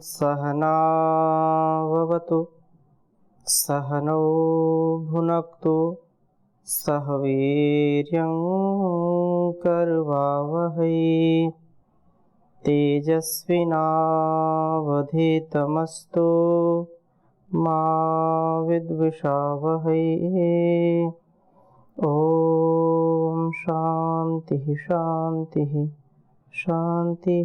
सहनाववतु सहनौ भुनक्तु सह वीर्यं करवावहै तेजस्विनावधीतमस्तु मा विद्विषावहै। ओम शांति शांति शांति।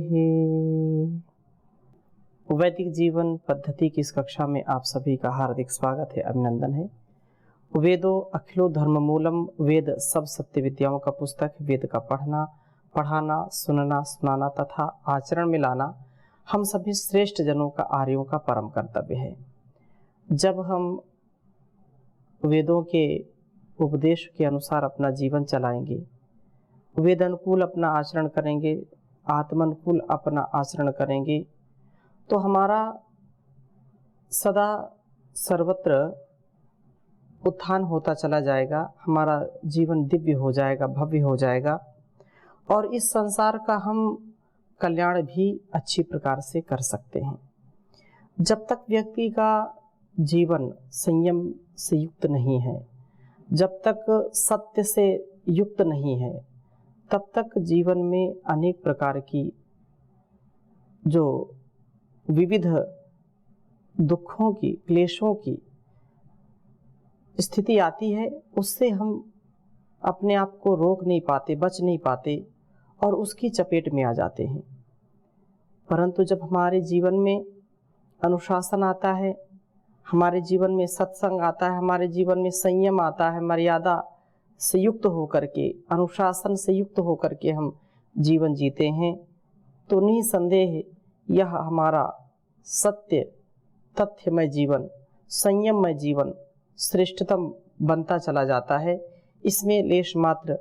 वैदिक जीवन पद्धति की इस कक्षा में आप सभी का हार्दिक स्वागत है, अभिनंदन है। वेदो अखिलो धर्म मूलम, वेद सब सत्य विद्याओं का पुस्तक। वेद का पढ़ना, पढ़ाना, सुनना, सुनाना तथा आचरण में लाना हम सभी श्रेष्ठ जनों का, आर्यों का परम कर्तव्य है। जब हम वेदों के उपदेश के अनुसार अपना जीवन चलाएंगे, वेद अनुकूल अपना आचरण करेंगे, आत्मानुकूल अपना आचरण करेंगे, तो हमारा सदा सर्वत्र उत्थान होता चला जाएगा, हमारा जीवन दिव्य हो जाएगा, भव्य हो जाएगा और इस संसार का हम कल्याण भी अच्छी प्रकार से कर सकते हैं। जब तक व्यक्ति का जीवन संयम से युक्त नहीं है, जब तक सत्य से युक्त नहीं है, तब तक जीवन में अनेक प्रकार की जो विविध दुखों की, क्लेशों की स्थिति आती है, उससे हम अपने आप को रोक नहीं पाते, बच नहीं पाते और उसकी चपेट में आ जाते हैं। परंतु जब हमारे जीवन में अनुशासन आता है, हमारे जीवन में सत्संग आता है, हमारे जीवन में संयम आता है, मर्यादा से युक्त होकर के, अनुशासन से युक्त होकर के हम जीवन जीते हैं, तो निसंदेह यह हमारा सत्य तथ्यमय जीवन, संयममय जीवन श्रेष्ठतम बनता चला जाता है। इसमें लेश मात्र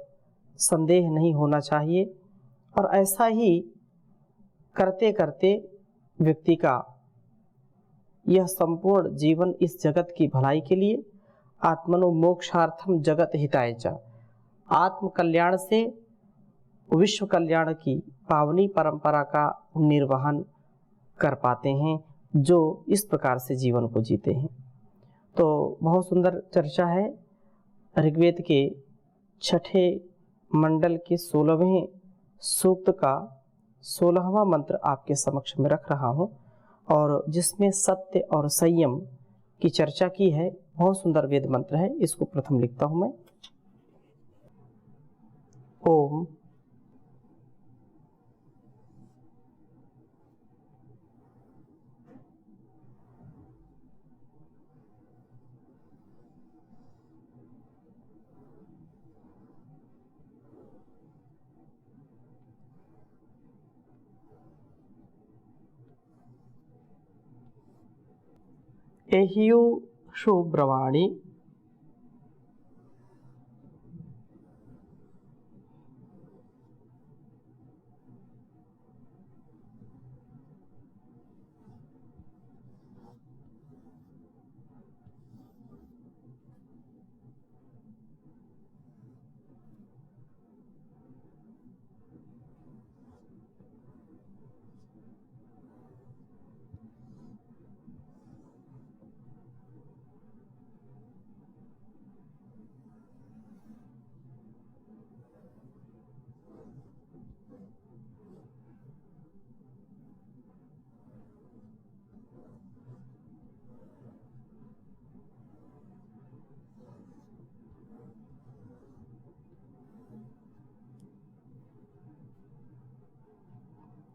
संदेह नहीं होना चाहिए और ऐसा ही करते करते व्यक्ति का यह संपूर्ण जीवन इस जगत की भलाई के लिए, आत्मनो मोक्षार्थम जगत हिताय च, आत्म कल्याण से विश्व कल्याण की पावनी परंपरा का निर्वहन कर पाते हैं, जो इस प्रकार से जीवन को जीते हैं। तो बहुत सुंदर चर्चा है। ऋग्वेद के छठे मंडल के 16वें सूक्त का 16वां मंत्र आपके समक्ष में रख रहा हूँ और जिसमें सत्य और संयम की चर्चा की है। बहुत सुंदर वेद मंत्र है, इसको प्रथम लिखता हूँ मैं। ओम एह्युषु ब्रवाणि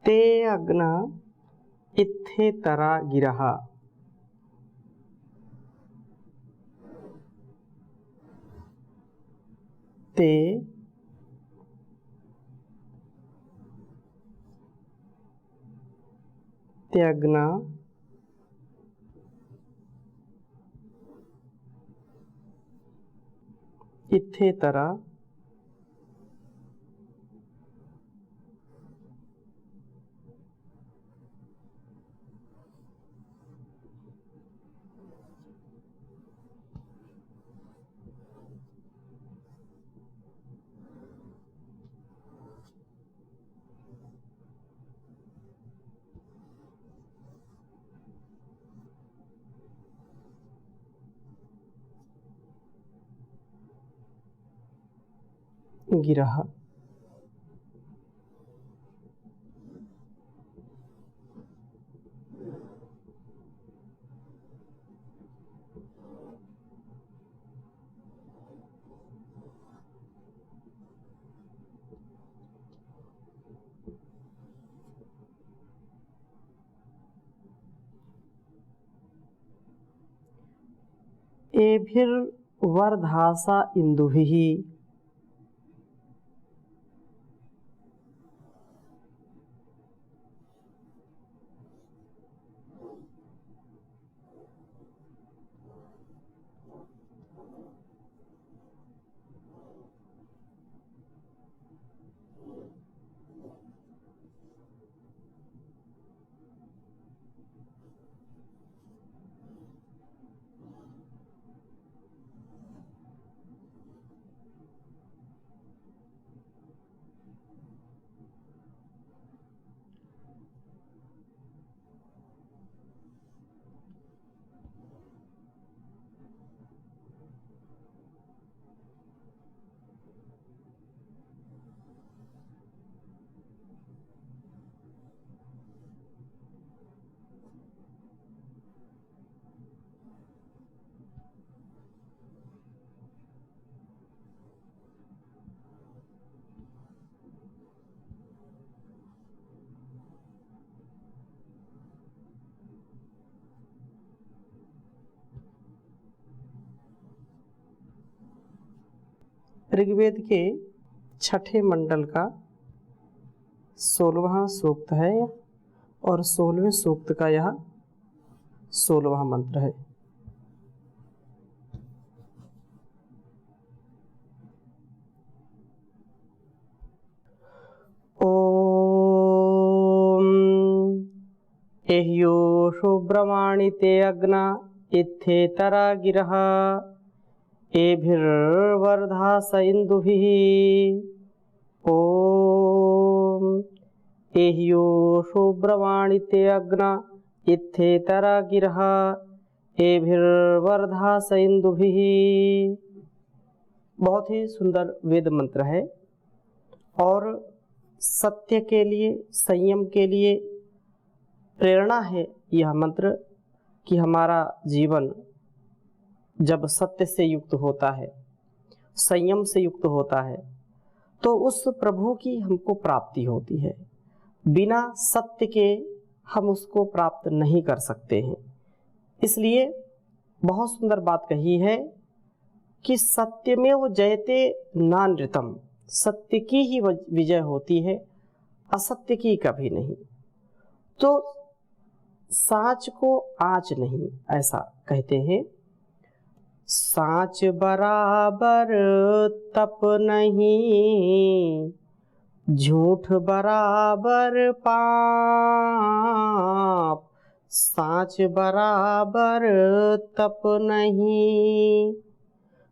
ते अग्न इत्थेतरा गिरः ते त्यग्न इत्थेतरा गिरः। एभिर्वर्धासा इंदुभिः। ऋग्वेद के छठे मंडल का 16वां सूक्त है और 16वें सूक्त का यह 16वां मंत्र है। ओम एह्यो शुभ्रमाणिते अग्ना इत्थेतरा गिरः एभिर्वर्धास इंदुभिः। ओम एह्यो शुभ्रमाणिते अग्ना इत्थेतरा गिरः एभिर्वर्धास इंदुभिः। बहुत ही सुंदर वेद मंत्र है और सत्य के लिए, संयम के लिए प्रेरणा है यह मंत्र कि हमारा जीवन जब सत्य से युक्त होता है, संयम से युक्त होता है, तो उस प्रभु की हमको प्राप्ति होती है। बिना सत्य के हम उसको प्राप्त नहीं कर सकते हैं। इसलिए बहुत सुंदर बात कही है कि सत्यमेव जयते नानृतम, सत्य की ही विजय होती है, असत्य की कभी नहीं। तो साच को आँच नहीं, ऐसा कहते हैं। साच बराबर तप नहीं, झूठ बराबर पाप। साच बराबर तप नहीं,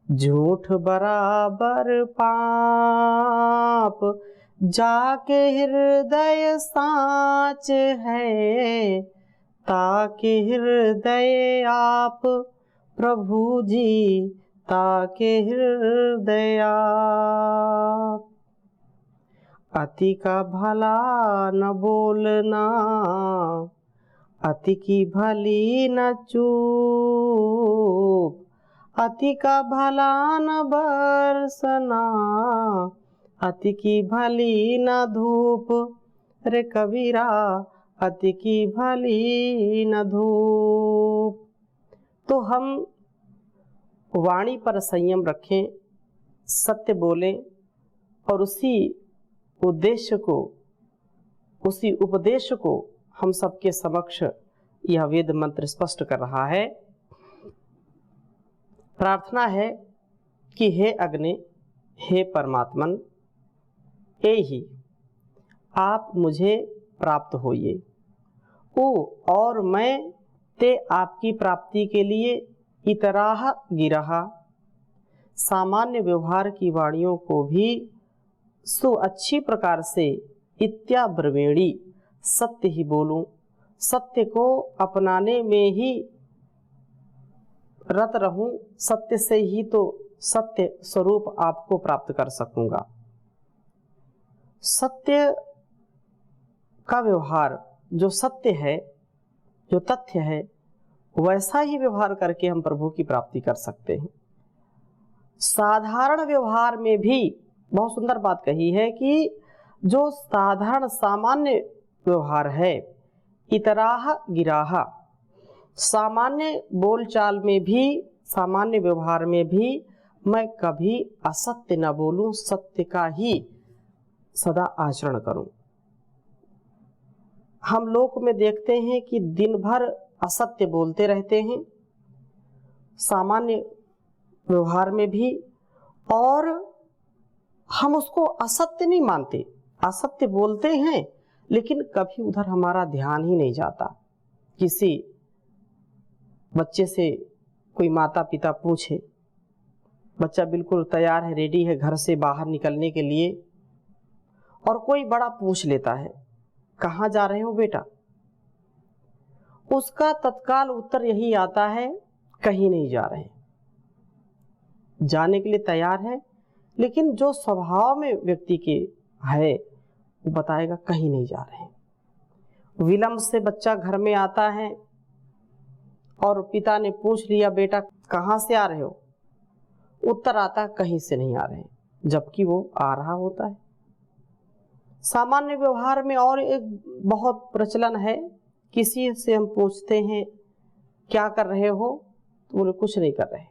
झूठ बराबर पाप। जाके हृदय साच है, ताके हृदय आप प्रभु जी, ताके हृदय आप। अति का भला न बोलना, अति की भली न चूप। अति का भला न बरसना, अति की भली न धूप। रे कबीरा अति की भली न धूप। तो हम वाणी पर संयम रखें, सत्य बोलें और उसी उद्देश्य को, उसी उपदेश को हम सबके समक्ष यह वेद मंत्र स्पष्ट कर रहा है। प्रार्थना है कि हे अग्नि, हे परमात्मन, एहि आप मुझे प्राप्त होइए। ओ और मैं ते आपकी प्राप्ति के लिए इतराह गिरहा, सामान्य व्यवहार की वाणियों को भी अच्छी प्रकार से इत्याब्रवीणी, सत्य ही बोलूं, सत्य को अपनाने में ही रत रहूं, सत्य से ही तो सत्य स्वरूप आपको प्राप्त कर सकूंगा। सत्य का व्यवहार, जो सत्य है, जो तथ्य है, वैसा ही व्यवहार करके हम प्रभु की प्राप्ति कर सकते हैं। साधारण व्यवहार में भी बहुत सुंदर बात कही है कि जो साधारण सामान्य व्यवहार है, इतराह गिराह, सामान्य बोलचाल में भी, सामान्य व्यवहार में भी मैं कभी असत्य न बोलूं, सत्य का ही सदा आचरण करूं। हम लोग में देखते हैं कि दिन भर असत्य बोलते रहते हैं, सामान्य व्यवहार में भी, और हम उसको असत्य नहीं मानते, असत्य बोलते हैं, लेकिन कभी उधर हमारा ध्यान ही नहीं जाता। किसी बच्चे से कोई माता पिता पूछे, बच्चा बिल्कुल तैयार है, रेडी है घर से बाहर निकलने के लिए, और कोई बड़ा पूछ लेता है, कहाँ जा रहे हो बेटा? उसका तत्काल उत्तर यही आता है, कहीं नहीं जा रहे। जाने के लिए तैयार है, लेकिन जो स्वभाव में व्यक्ति के है वो बताएगा कहीं नहीं जा रहे। विलंब से बच्चा घर में आता है और पिता ने पूछ लिया, बेटा कहाँ से आ रहे हो? उत्तर आता कहीं से नहीं आ रहे, जबकि वो आ रहा होता है। सामान्य व्यवहार में और एक बहुत प्रचलन है, किसी से हम पूछते हैं क्या कर रहे हो, तो बोले कुछ नहीं कर रहे।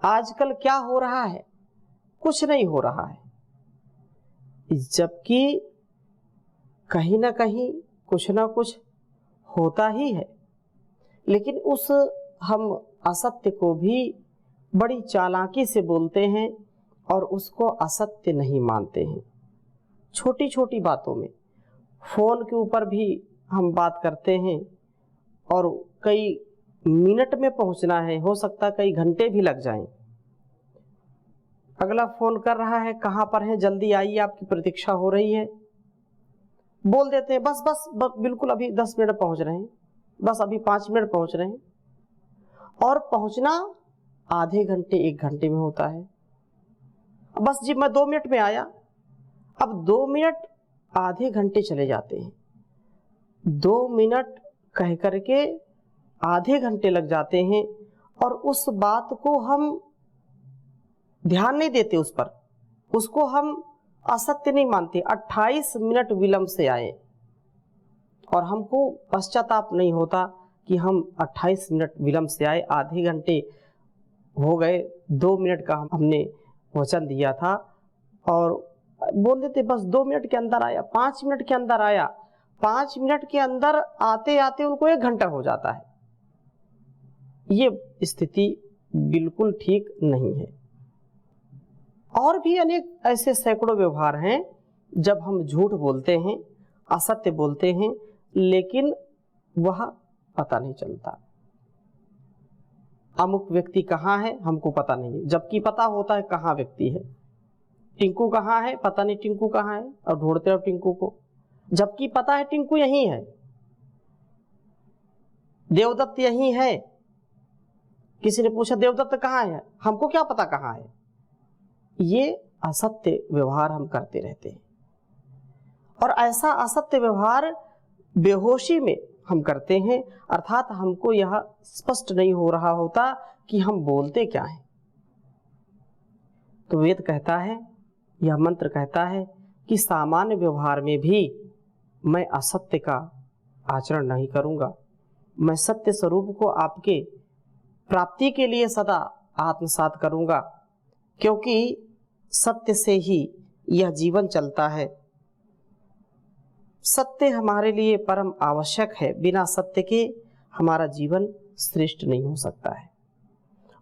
आजकल क्या हो रहा है? कुछ नहीं हो रहा है, जबकि कहीं ना कहीं कुछ ना कुछ होता ही है। लेकिन उस हम असत्य को भी बड़ी चालाकी से बोलते हैं और उसको असत्य नहीं मानते हैं। छोटी छोटी बातों में, फोन के ऊपर भी हम बात करते हैं और कई मिनट में पहुंचना है, हो सकता कई घंटे भी लग जाएं। अगला फोन कर रहा है, कहाँ पर है, जल्दी आइए, आपकी प्रतीक्षा हो रही है। बोल देते हैं बस बस बिल्कुल अभी 10 मिनट पहुंच रहे हैं, बस अभी 5 मिनट पहुंच रहे हैं, और पहुंचना आधे घंटे 1 घंटे में होता है। बस जी मैं 2 मिनट में आया। अब 2 मिनट आधे घंटे चले जाते हैं, 2 मिनट कह करके आधे घंटे लग जाते हैं, और उस बात को हम ध्यान नहीं देते उस पर, उसको हम असत्य नहीं मानते। 28 मिनट विलंब से आए और हमको पश्चाताप नहीं होता कि हम 28 मिनट विलंब से आए, आधे घंटे हो गए, 2 मिनट का हमने वचन दिया था, और बोल देते बस 2 मिनट के अंदर आया, 5 मिनट के अंदर आया। 5 मिनट के अंदर आते आते उनको 1 घंटा हो जाता है। ये स्थिति बिल्कुल ठीक नहीं है। और भी अनेक ऐसे सैकड़ों व्यवहार हैं जब हम झूठ बोलते हैं, असत्य बोलते हैं, लेकिन वह पता नहीं चलता। अमुक व्यक्ति कहाँ है हमको पता नहीं है, जबकि पता होता है कहाँ व्यक्ति है। टिंकू कहाँ है, पता नहीं टिंकू कहाँ है, और ढूंढते हो टिंकू को, जबकि पता है टिंकू यहीं है, देवदत्त यहीं है। किसी ने पूछा देवदत्त कहाँ है, हमको क्या पता कहाँ है। ये असत्य व्यवहार हम करते रहते हैं, और ऐसा असत्य व्यवहार बेहोशी में हम करते हैं, अर्थात हमको यह स्पष्ट नहीं हो रहा होता कि हम बोलते क्या हैं। तो वेद कहता है, यह मंत्र कहता है कि सामान्य व्यवहार में भी मैं असत्य का आचरण नहीं करूंगा। मैं सत्य स्वरूप को आपके प्राप्ति के लिए सदा आत्मसात करूंगा, क्योंकि सत्य से ही यह जीवन चलता है। सत्य हमारे लिए परम आवश्यक है, बिना सत्य के हमारा जीवन श्रेष्ठ नहीं हो सकता है।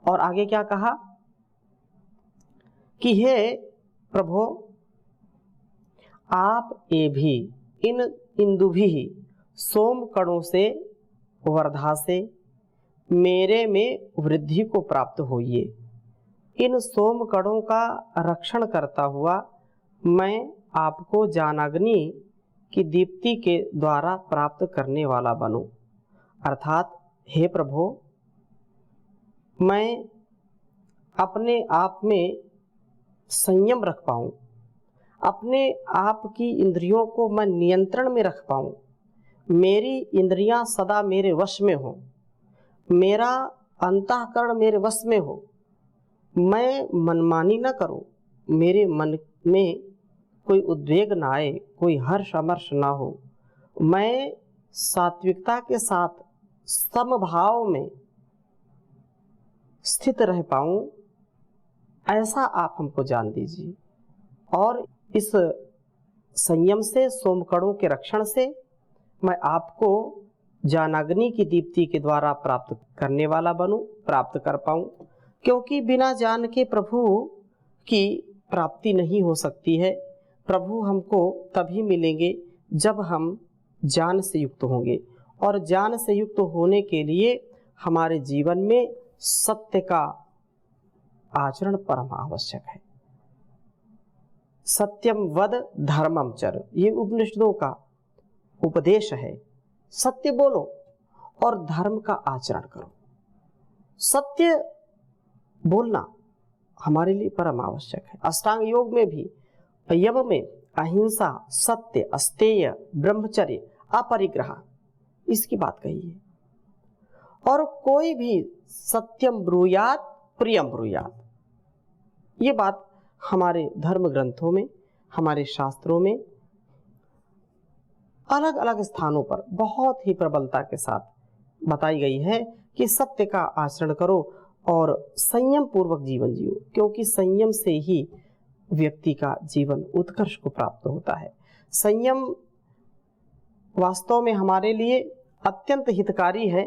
और आगे क्या कहा कि हे प्रभु, आप ये भी इन इंदुभि सोम कणों से वर्धा से मेरे में वृद्धि को प्राप्त होइए। इन सोम कणों का रक्षण करता हुआ मैं आपको ज्ञानाग्नि की दीप्ति के द्वारा प्राप्त करने वाला बनूं। अर्थात हे प्रभु, मैं अपने आप में संयम रख पाऊं, अपने आप की इंद्रियों को मैं नियंत्रण में रख पाऊँ, मेरी इंद्रियां सदा मेरे वश में हो, मेरा अंतःकरण मेरे वश में हो, मैं मनमानी न करूं, मेरे मन में कोई उद्वेग ना आए, कोई हर्ष अमर्ष ना हो, मैं सात्विकता के साथ समभाव में स्थित रह पाऊं, ऐसा आप हमको जान दीजिए। और इस संयम से, सोमकणों के रक्षण से मैं आपको ज्ञानाग्नि की दीप्ति के द्वारा प्राप्त करने वाला बनूं, प्राप्त कर पाऊं, क्योंकि बिना ज्ञान के प्रभु की प्राप्ति नहीं हो सकती है। प्रभु हमको तभी मिलेंगे जब हम ज्ञान से युक्त होंगे, और ज्ञान से युक्त होने के लिए हमारे जीवन में सत्य का आचरण परम आवश्यक है। सत्यम वद धर्मम चर, ये उपनिषदों का उपदेश है। सत्य बोलो और धर्म का आचरण करो। सत्य बोलना हमारे लिए परम आवश्यक है। अष्टांग योग में भी यम में अहिंसा, सत्य, अस्तेय, ब्रह्मचर्य, अपरिग्रह, इसकी बात कही है। और कोई भी सत्यम ब्रूयात प्रियम ब्रूयात, ये बात हमारे धर्म ग्रंथों में, हमारे शास्त्रों में अलग अलग स्थानों पर बहुत ही प्रबलता के साथ बताई गई है कि सत्य का आचरण करो और संयम पूर्वक जीवन जियो, क्योंकि संयम से ही व्यक्ति का जीवन उत्कर्ष को प्राप्त होता है। संयम वास्तव में हमारे लिए अत्यंत हितकारी है,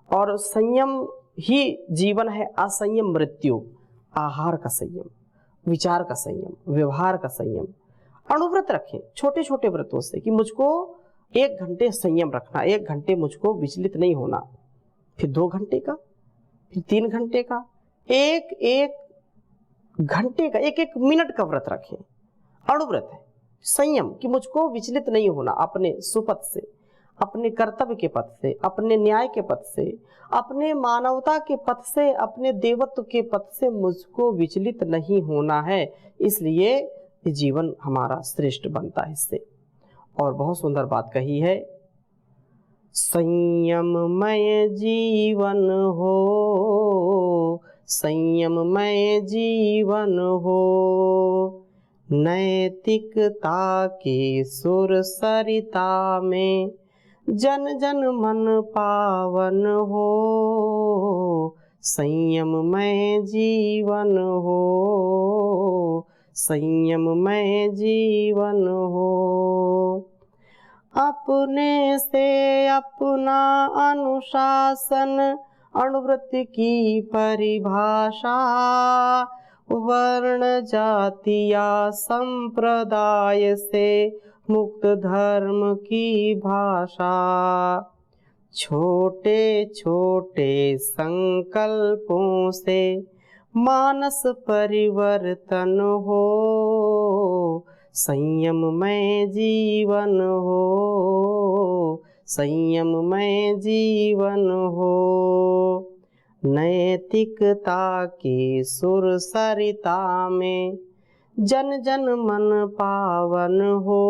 और संयम ही जीवन है। असंयम मृत्यु। आहार का संयम, विचार का संयम, व्यवहार का संयम। अणुव्रत रखें छोटे छोटे व्रतों से, कि मुझको 1 घंटे संयम रखना, 1 घंटे मुझको विचलित नहीं होना, फिर 2 घंटे का, फिर 3 घंटे का, एक घंटे का, 1 मिनट का व्रत रखें। अणुव्रत है संयम, कि मुझको विचलित नहीं होना अपने सुपथ से, अपने कर्तव्य के पथ से, अपने न्याय के पथ से, अपने मानवता के पथ से, अपने देवत्व के पथ से मुझको विचलित नहीं होना है। इसलिए ये जीवन हमारा श्रेष्ठ बनता है इससे। और बहुत सुंदर बात कही है, संयममय जीवन हो, संयममय जीवन हो, नैतिकता के सुर सरिता में जन जन मन पावन हो, संयममय जीवन हो, संयममय जीवन हो। अपने से अपना अनुशासन, अणुव्रत की परिभाषा, वर्ण जाति या संप्रदाय से मुक्त धर्म की भाषा, छोटे छोटे संकल्पों से मानस परिवर्तन हो, संयममय जीवन हो, संयममय जीवन हो, नैतिकता के सुर सरिता में जन जन मन पावन हो,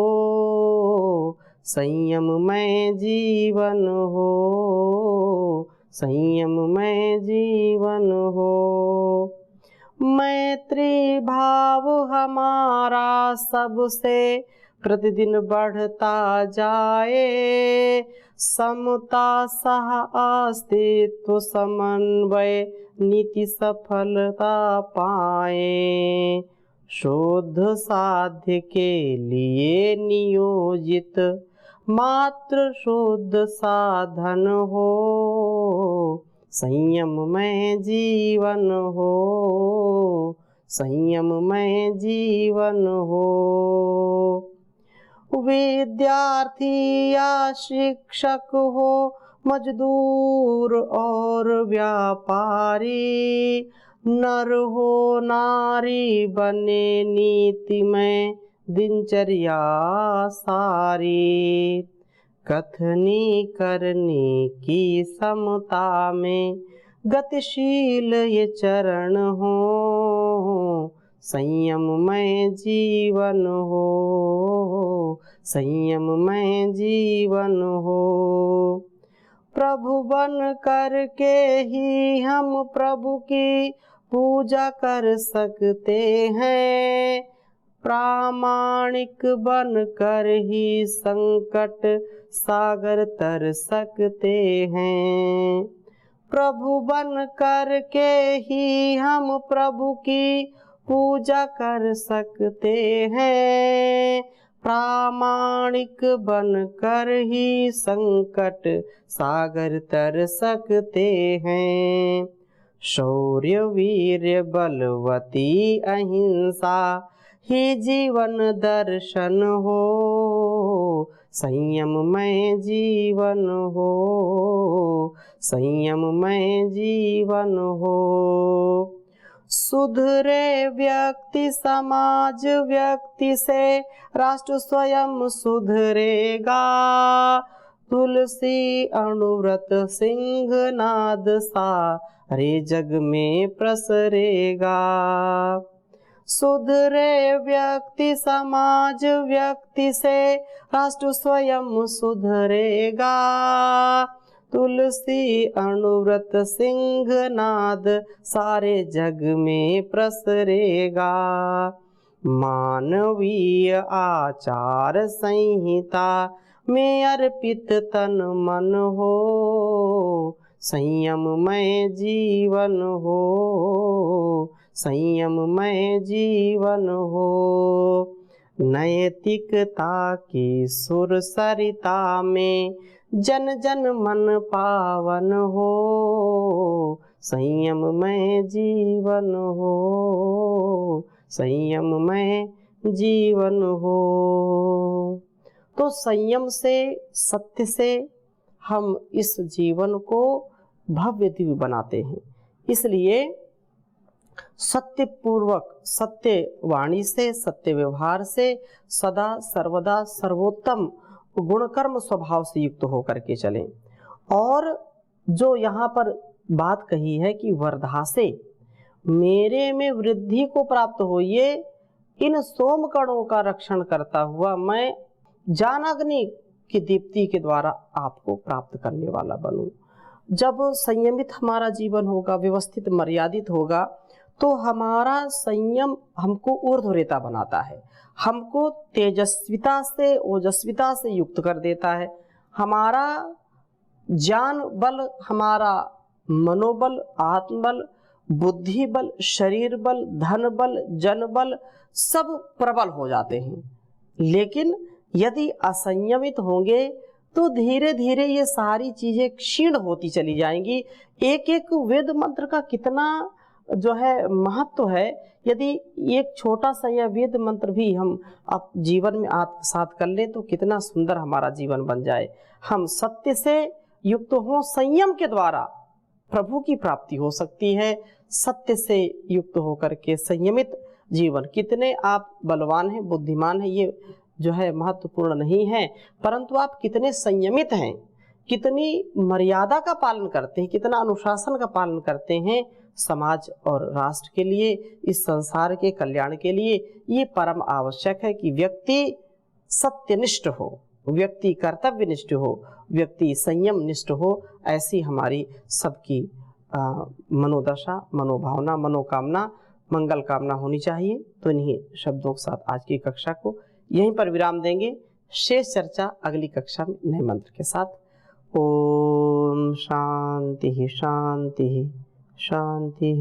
संयममय जीवन हो, संयममय जीवन हो। मैत्री भाव हमारा सबसे प्रतिदिन बढ़ता जाए, समता सह अस्तित्व समन्वय नीति सफलता पाए, शुद्ध साध्य के लिए नियोजित मात्र शुद्ध साधन हो, संयममय जीवन हो, संयममय जीवन हो। विद्यार्थी या शिक्षक हो, मजदूर और व्यापारी, नर हो नारी बने नीति में दिनचर्या सारी, कथनी करने की समता में गतिशील ये चरण हो, संयममय जीवन हो, संयममय जीवन हो। प्रभु बन करके ही हम प्रभु की पूजा कर सकते हैं, प्रामाणिक बन कर ही संकट सागर तर सकते हैं। प्रभु बन कर के ही हम प्रभु की पूजा कर सकते हैं, प्रामाणिक बन कर ही संकट सागर तर सकते हैं। शौर्य वीर्य बलवती अहिंसा ही जीवन दर्शन हो, संयममय जीवन हो, संयममय जीवन हो। सुधरे व्यक्ति समाज व्यक्ति से राष्ट्र स्वयं सुधरेगा, तुलसी अणुव्रत सिंहनाद सारे जग में प्रसरेगा। सुधरे व्यक्ति समाज व्यक्ति से राष्ट्र स्वयं सुधरेगा, तुलसी अणुव्रत सिंहनाद सारे जग में प्रसरेगा। मानवीय आचार संहिता में अर्पित तन मन हो, संयममय जीवन हो, संयममय जीवन हो। नैतिकता की सुर सरिता में जन जन मन पावन हो, संयममय जीवन हो, संयममय जीवन हो। तो संयम से, सत्य से हम इस जीवन को भव्य दिव्य बनाते हैं। इसलिए सत्य पूर्वक, सत्य वाणी से, सत्य व्यवहार से सदा सर्वदा सर्वोत्तम गुणकर्म स्वभाव से युक्त होकर के चलें। और जो यहाँ पर बात कही है कि वर्धा से मेरे में वृद्धि को प्राप्त हो, ये इन सोम कणों का रक्षण करता हुआ मैं ज्ञानाग्नि की दीप्ति के द्वारा आपको प्राप्त करने वाला बनूं। जब संयमित हमारा जीवन होगा, व्यवस्थित मर्यादित होगा, तो हमारा संयम हमको ऊर्ध्वरेता बनाता है, हमको तेजस्विता से, ओजस्विता से युक्त कर देता है। हमारा ज्ञान बल, हमारा मनोबल, आत्मबल, बुद्धि बल, शरीर बल, धन बल, जन बल सब प्रबल हो जाते हैं। लेकिन यदि असंयमित होंगे तो धीरे धीरे ये सारी चीजें क्षीण होती चली जाएंगी। एक एक वेद मंत्र का कितना जो है महत्व है। यदि एक छोटा सा यह वेद मंत्र भी हम अब जीवन में आत्मसात कर लें तो कितना सुंदर हमारा जीवन बन जाए। हम सत्य से युक्त हों, संयम के द्वारा प्रभु की प्राप्ति हो सकती है। सत्य से युक्त होकर के संयमित जीवन, कितने आप बलवान हैं, बुद्धिमान हैं, ये जो है महत्वपूर्ण नहीं है, परंतु आप कितने संयमित हैं, कितनी मर्यादा का पालन करते हैं, कितना अनुशासन का पालन करते हैं समाज और राष्ट्र के लिए, इस संसार के कल्याण के लिए। ये परम आवश्यक है कि व्यक्ति सत्यनिष्ठ हो, व्यक्ति कर्तव्यनिष्ठ हो, व्यक्ति संयम निष्ठ हो। ऐसी हमारी सबकी मनोदशा, मनोभावना, मनोकामना, मंगल कामना होनी चाहिए। तो इन्हीं शब्दों के साथ आज की कक्षा को यहीं पर विराम देंगे। शेष चर्चा अगली कक्षा में नए मंत्र के साथ। ओम शांति शांति शांति।